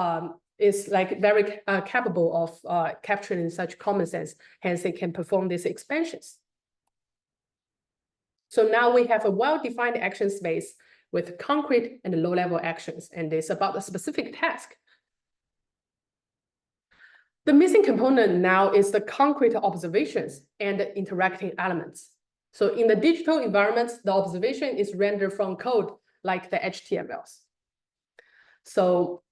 Speaker 2: like very capable of capturing such common sense. Hence, they can perform these expansions. So now we have a well-defined action space with concrete and low-level actions, and it's about a specific task. The missing component now is the concrete observations and the interacting elements. So in the digital environments, the observation is rendered from code like the HTMLs. So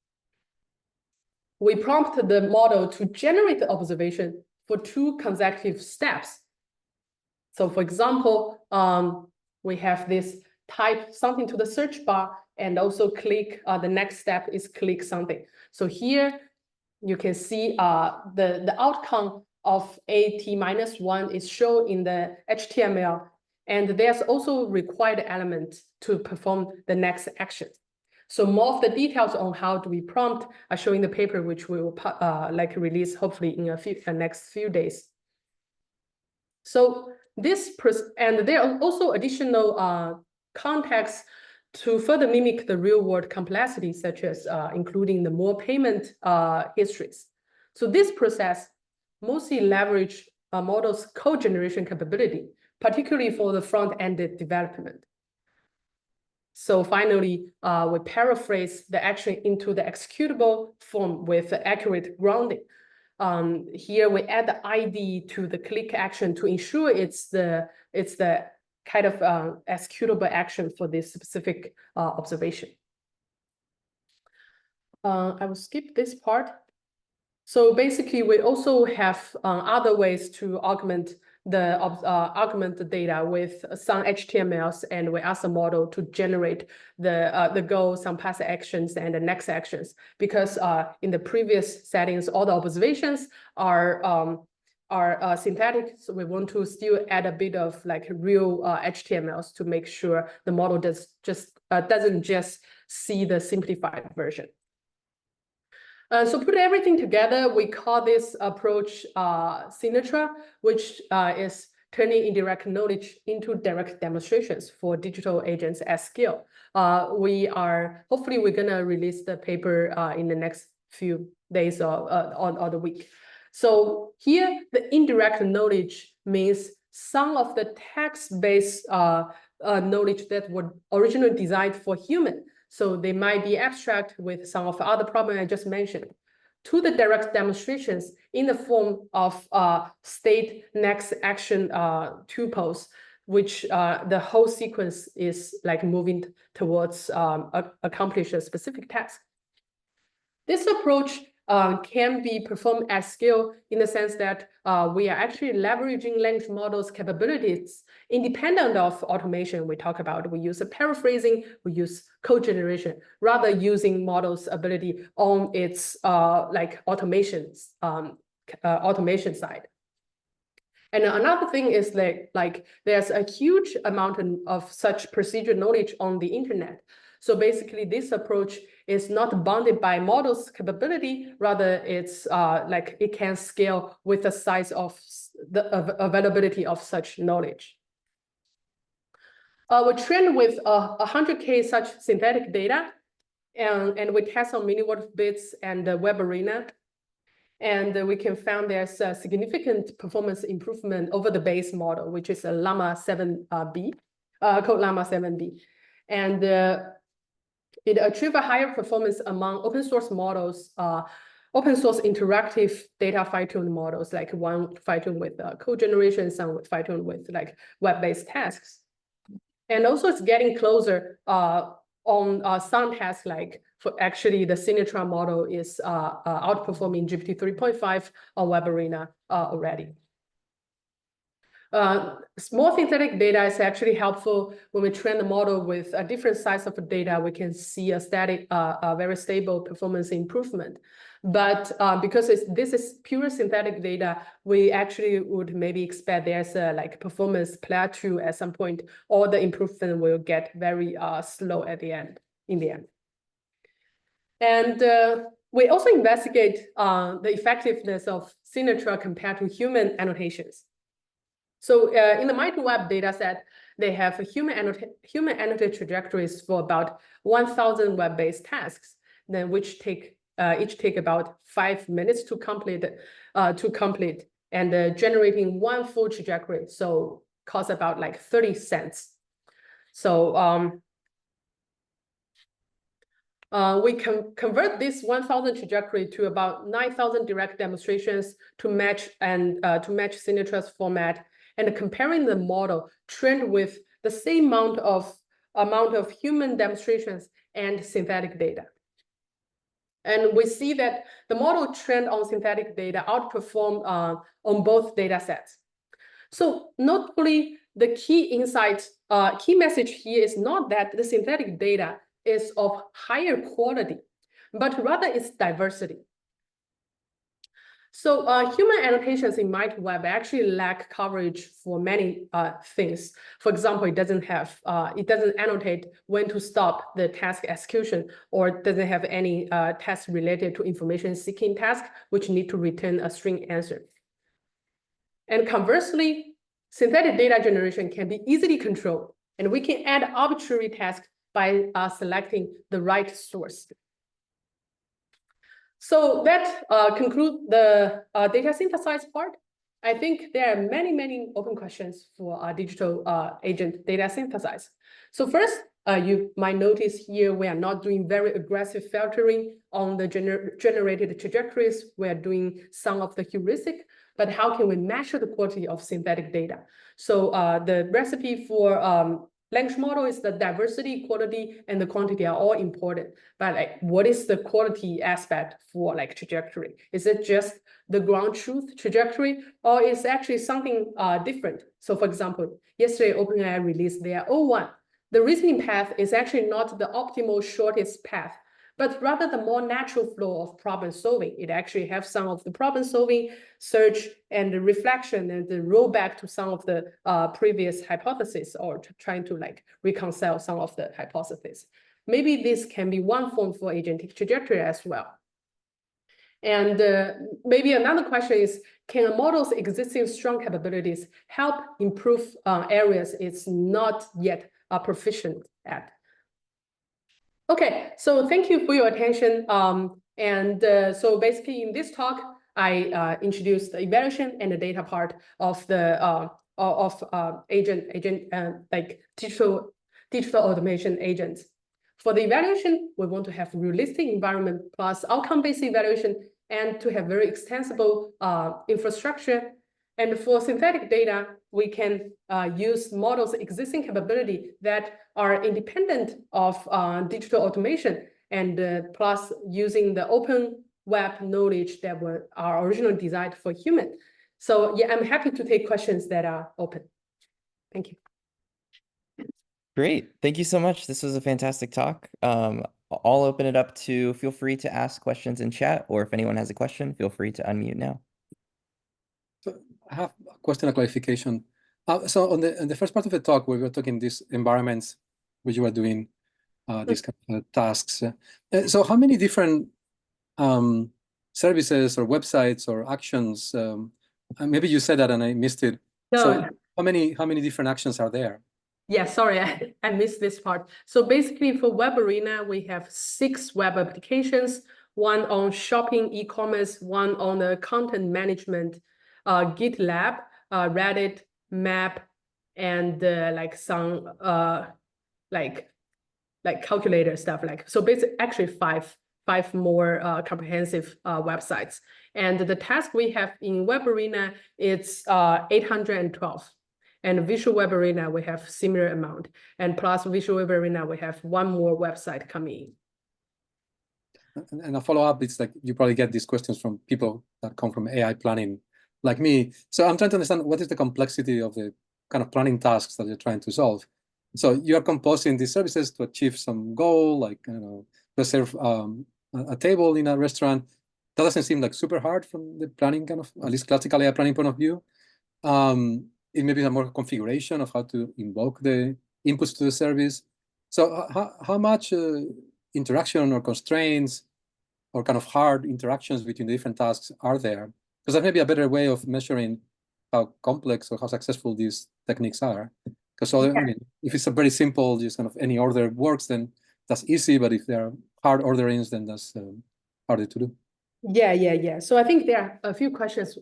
Speaker 2: we prompt the model to generate the observation for 2 consecutive steps. So for example, we have this type something to the search bar and also click, the next step is click something. So here you can see the outcome of AT-1 is shown in the HTML, and there's also required element to perform the next action. So more of the details on how do we prompt are shown in the paper, which we will release hopefully in the next few days. So and there are also additional contexts to further mimic the real-world complexity, such as including the more payment histories. So this process mostly leverage models' code generation capability, particularly for the front-ended development. So finally, we paraphrase the action into the executable form with accurate grounding. Here we add the ID to the click action to ensure it's the kind of executable action for this specific observation. I will skip this part. So basically, we also have other ways to augment the data with some HTMLs, and we ask the model to generate the goal, some past actions, and the next actions. Because in the previous settings, all the observations are synthetic, so we want to still add a bit of like real HTMLs to make sure the model doesn't just see the simplified version. So put everything together, we call this approach Sinatra, which is turning indirect knowledge into direct demonstrations for digital agents at scale. Hopefully we're gonna release the paper in the next few days or the week. So here, the indirect knowledge means some of the text-based knowledge that were originally designed for human. So they might be abstract with some of the other problems I just mentioned, to the direct demonstrations in the form of state next action tuples, which the whole sequence is like moving towards accomplish a specific task. This approach can be performed at scale in the sense that we are actually leveraging language models' capabilities independent of automation we talk about. We use a paraphrasing, we use code generation, rather using models' ability on its automation side. And another thing is like there's a huge amount of such procedural knowledge on the internet. So basically, this approach is not bounded by models' capability, rather it's like it can scale with the size of the availability of such knowledge. We train with 100K such synthetic data, and we test on mini-world bits and the web arena. And we can find there's a significant performance improvement over the base model, which is a Llama 7B, called Llama 7B. And It achieved a higher performance among open source models, open source interactive data fine-tuned models, like one fine-tuned with code generation, some fine-tuned with like web-based tasks. And also it's getting closer on some tasks, like for actually the Sinatra model is outperforming GPT 3.5 on Web Arena already. Small synthetic data is actually helpful when we train the model with a different size of data. We can see a static, very stable performance improvement. But because this is pure synthetic data, we actually would maybe expect there's a like performance plateau at some point, or the improvement will get very slow at the end. In the end, and we also investigate the effectiveness of Sinatra compared to human annotations. So in the MIT-Web dataset, they have human annotated trajectories for about 1,000 web-based tasks, then which each take about 5 minutes to complete, and generating one full trajectory, so costs about like 30 cents. So we can convert this 1,000 trajectory to about 9,000 direct demonstrations to match Sinatra's format, and comparing the model trained with the same amount of human demonstrations and synthetic data. And we see that the model trained on synthetic data outperformed on both data sets. So notably, the key message here is not that the synthetic data is of higher quality, but rather its diversity. So human annotations in MIT-Web actually lack coverage for many things. For example, it doesn't annotate when to stop the task execution, or doesn't have any tasks related to information seeking task, which need to return a string answer. And conversely, synthetic data generation can be easily controlled, and we can add arbitrary tasks by selecting the right source. So that concludes the data synthesis part. I think there are many, many open questions for digital agent data synthesis. So first, you might notice here we are not doing very aggressive filtering on the generated trajectories. We are doing some of the heuristic, but how can we measure the quality of synthetic data? So the recipe for language model is the diversity, quality, and the quantity are all important. But like, what is the quality aspect for like trajectory? Is it just the ground truth trajectory, or is actually something different? So for example, yesterday OpenAI released their O1. The reasoning path is actually not the optimal shortest path, but rather the more natural flow of problem solving. It actually has some of the problem solving, search, and the reflection, and the rollback to some of the previous hypotheses, or trying to like reconcile some of the hypotheses. Maybe this can be one form for agentic trajectory as well. And maybe another question is, can a model's existing strong capabilities help improve areas it's not yet proficient at? Okay, so thank you for your attention. So basically in this talk, I introduced the evaluation and the data part of the like digital automation agents. For the evaluation, we want to have realistic environment plus outcome-based evaluation, and to have very extensible infrastructure. And for synthetic data, we can use models' existing capability that are independent of digital automation, and plus using the open web knowledge that are originally designed for human. So yeah, I'm happy to take questions that are open. Thank you.
Speaker 1: Great. Thank you so much. This was a fantastic talk. I'll open it up to, feel free to ask questions in chat, or if anyone has a question, feel free to unmute now.
Speaker 3: So I have a question, a clarification. So on the first part of the talk, we were talking these environments which you were doing these kind of tasks. So how many different services or websites or actions? Maybe you said that and I missed it.
Speaker 2: No.
Speaker 3: So how many different actions are there?
Speaker 2: Yeah, sorry, I missed this part. So basically for Web Arena, we have 6 web applications, one on shopping, e-commerce, one on the content management, GitLab, Reddit, Map, and like some like like calculator stuff, like, so basically actually five more comprehensive websites. And the task we have in Web Arena, it's 812. And Visual Web Arena, we have similar amount. And plus Visual Web Arena, we have one more website coming in.
Speaker 3: And a follow-up, it's like you probably get these questions from people that come from AI planning like me. So I'm trying to understand what is the complexity of the kind of planning tasks that you're trying to solve. So you're composing these services to achieve some goal, like, you know, reserve a table in a restaurant. That doesn't seem like super hard from the planning kind of, at least classical AI planning point of view. It may be a more configuration of how to invoke the inputs to the service. So how much interaction or constraints or kind of hard interactions between the different tasks are there? Because that may be a better way of measuring how complex or how successful these techniques are. Because I mean, if it's a very simple, just kind of any order works, then that's easy. But if there are hard orderings, then that's harder to do.
Speaker 2: Yeah. So I think there are a few questions.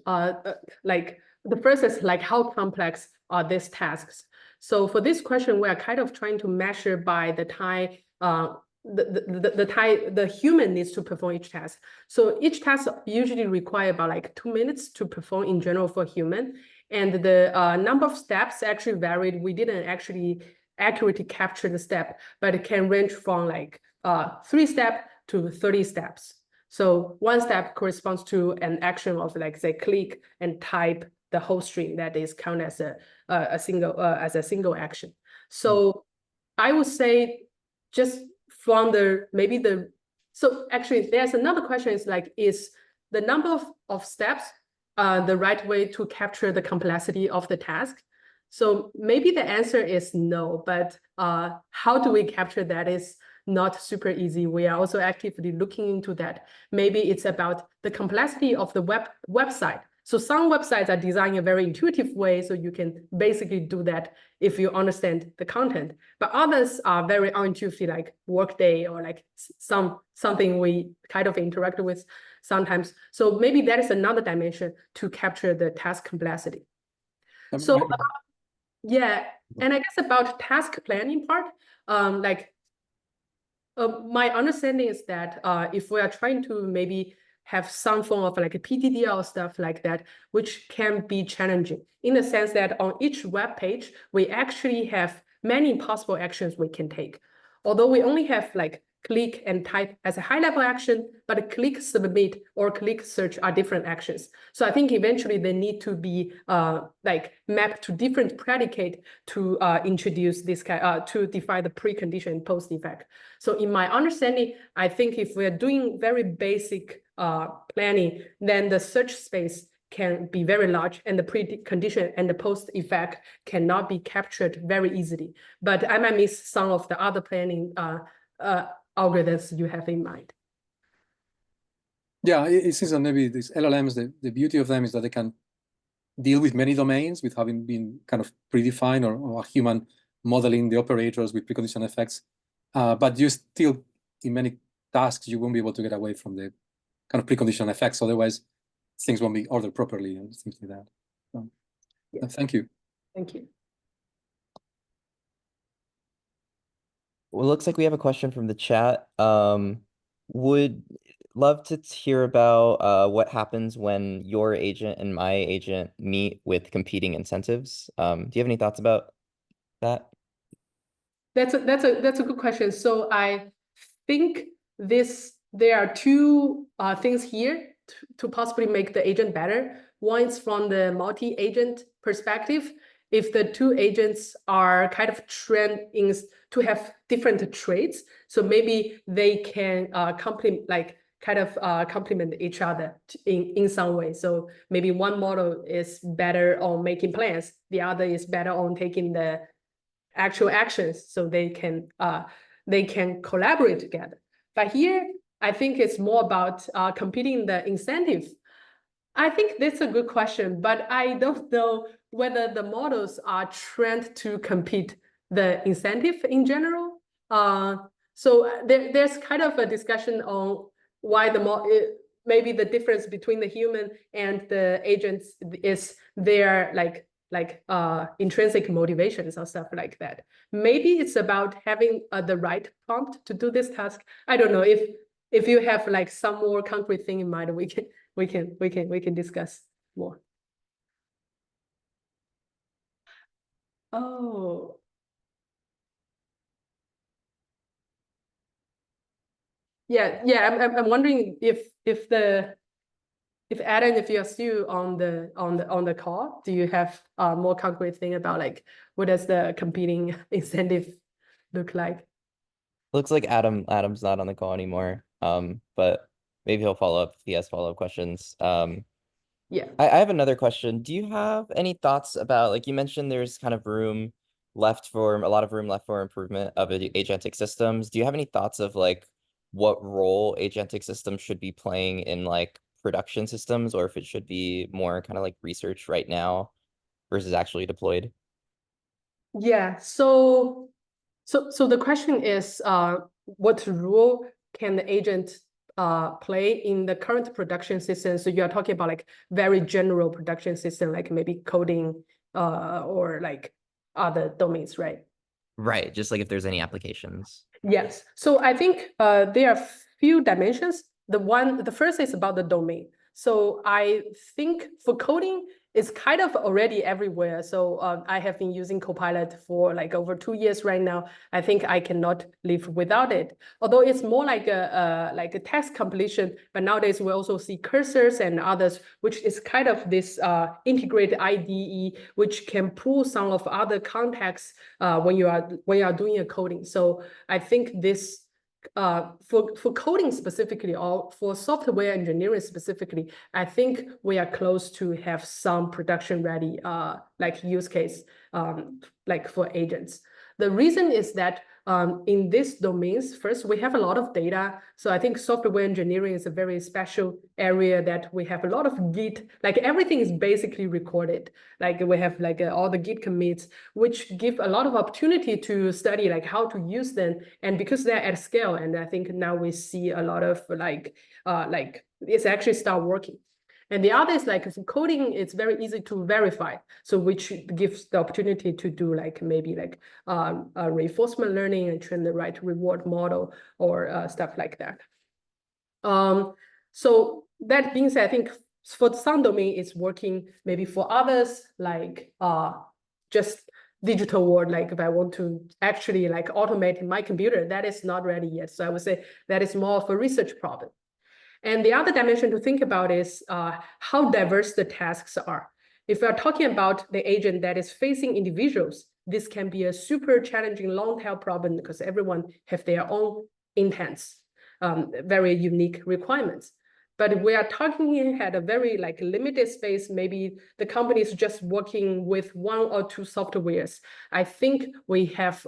Speaker 2: Like the first is like, how complex are these tasks? So for this question, we are kind of trying to measure by the time the time the human needs to perform each task. So each task usually require about like 2 minutes to perform in general for human. And the number of steps actually varied. We didn't actually accurately capture the step, but it can range from like 3 steps to 30 steps. So one step corresponds to an action of like say click and type the whole string that is counted as a single action. So I would say just from so actually there's another question is like, is the number of steps the right way to capture the complexity of the task? So maybe the answer is no, but how do we capture that is not super easy. We are also actively looking into that. Maybe it's about the complexity of the website. So some websites are designed in a very intuitive way, so you can basically do that if you understand the content. But others are very unintuitive, like Workday or like something we kind of interact with sometimes. So maybe that is another dimension to capture the task complexity. So yeah, and I guess about task planning part, my understanding is that if we are trying to maybe have some form of like a PDD or stuff like that, which can be challenging in the sense that on each web page, we actually have many possible actions we can take. Although we only have like click and type as a high level action, but click submit or click search are different actions. So I think eventually they need to be like mapped to different predicate to introduce this kind to define the precondition and post effect. So in my understanding, I think if we're doing very basic planning, then the search space can be very large and the precondition and the post effect cannot be captured very easily. But I might miss some of the other planning algorithms you have in mind.
Speaker 3: Yeah, it seems that maybe these LLMs, the beauty of them is that they can deal with many domains with having been kind of predefined or a human modeling the operators with precondition effects. But you still, in many tasks, you won't be able to get away from the kind of precondition effects. Otherwise, things won't be ordered properly and things like that. So,
Speaker 2: yeah.
Speaker 3: Thank you.
Speaker 2: Thank you.
Speaker 1: Well, it looks like we have a question from the chat. Would love to hear about what happens when your agent and my agent meet with competing incentives. Do you have any thoughts about that?
Speaker 2: That's a good question. So I think there are two things here to possibly make the agent better. One is from the multi-agent perspective. If the two agents are kind of trained to have different traits, so maybe they can complement each other in some way. So maybe one model is better on making plans, the other is better on taking the actual actions, so they can collaborate together. But here, I think it's more about competing the incentive. I think that's a good question, but I don't know whether the models are trained to compete the incentive in general. So there's kind of a discussion on why maybe the difference between the human and the agents is their like like intrinsic motivations or stuff like that. Maybe it's about having the right prompt to do this task. I don't know if you have like some more concrete thing in mind, we can discuss more. Oh. Yeah, I'm wondering if Adam, if you're still on the call, do you have more concrete thing about like what does the competing incentive look like?
Speaker 1: Looks like Adam's not on the call anymore. But maybe he'll follow up if he has follow-up questions.
Speaker 2: Yeah.
Speaker 1: I have another question. Do you have any thoughts about, like you mentioned, there's kind of a lot of room left for improvement of agentic systems. Do you have any thoughts of like what role agentic systems should be playing in like production systems, or if it should be more kind of like research right now versus actually deployed?
Speaker 2: Yeah. So the question is, what role can the agent play in the current production system? So you are talking about like very general production system, like maybe coding or like other domains, right?
Speaker 1: Right, just like if there's any applications.
Speaker 2: Yes. So I think there are few dimensions. The first is about the domain. So I think for coding, it's kind of already everywhere. So I have been using Copilot for like over 2 years right now. I think I cannot live without it. Although it's more like a text completion, but nowadays we also see cursors and others, which is kind of this integrated IDE, which can pull some of other contexts when you are doing a coding. So I think this for coding specifically or for software engineering specifically, I think we are close to have some production ready like use case like for agents. The reason is that in these domains, first, we have a lot of data. So I think software engineering is a very special area that we have a lot of Git, like everything is basically recorded. Like we have like all the Git commits, which give a lot of opportunity to study like how to use them. And because they're at scale, and I think now we see a lot of like it's actually start working. And the other is like for coding, it's very easy to verify. So which gives the opportunity to do like maybe like reinforcement learning and train the right reward model or stuff like that. So that being said, I think for some domain it's working. Maybe for others, like just digital world, like if I want to actually like automate my computer, that is not ready yet. So I would say that is more of a research problem. And the other dimension to think about is how diverse the tasks are. If we're talking about the agent that is facing individuals, this can be a super challenging long tail problem because everyone have their own intents, very unique requirements. But we are talking at a very like limited space. Maybe the company is just working with 1 or 2 softwares. I think we have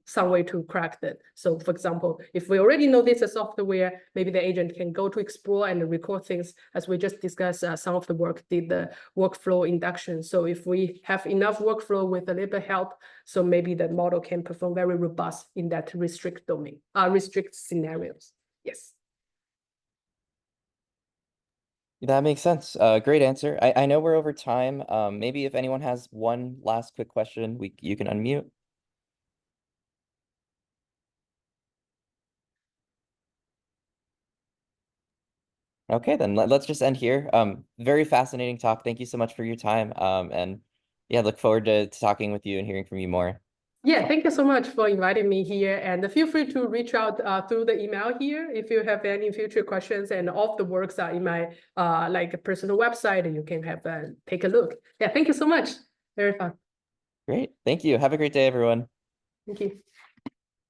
Speaker 2: some way to crack that. So for example, if we already know this is software, maybe the agent can go to explore and record things. As we just discussed, some of the work did the workflow induction. So if we have enough workflow with a little bit help, so maybe the model can perform very robust in that restrict domain, restrict scenarios. Yes.
Speaker 1: That makes sense. Great answer. I know we're over time. Maybe if anyone has one last quick question, you can unmute. Okay, then let's just end here. Very fascinating talk. Thank you so much for your time. And yeah, look forward to talking with you and hearing from you more.
Speaker 2: Yeah, thank you so much for inviting me here. And feel free to reach out through the email here if you have any future questions. And all of the works are in my like personal website, and you can have take a look. Yeah, thank you so much. Very fun.
Speaker 1: Great. Thank you. Have a great day, everyone.
Speaker 2: Thank you.